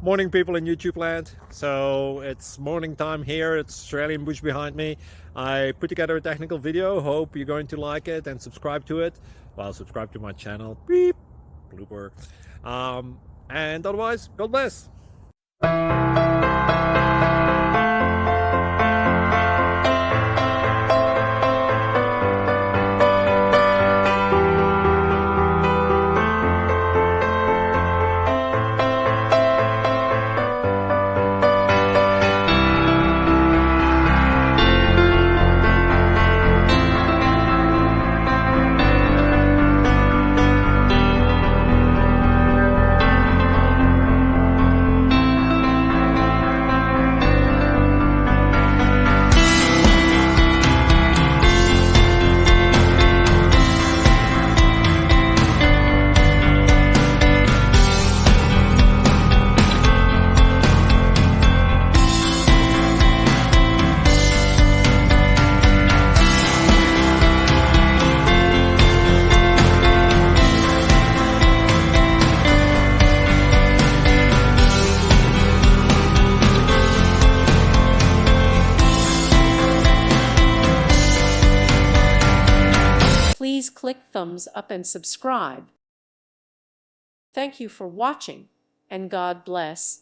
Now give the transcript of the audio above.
Morning, people in YouTube land. So it's morning time here. It's Australian bush behind me. I put together a technical video. Hope you're going to like it and subscribe to it. Well, subscribe to my channel. Beep. Blooper. And otherwise, God bless. Please click thumbs up and subscribe. Thank you for watching, and God bless.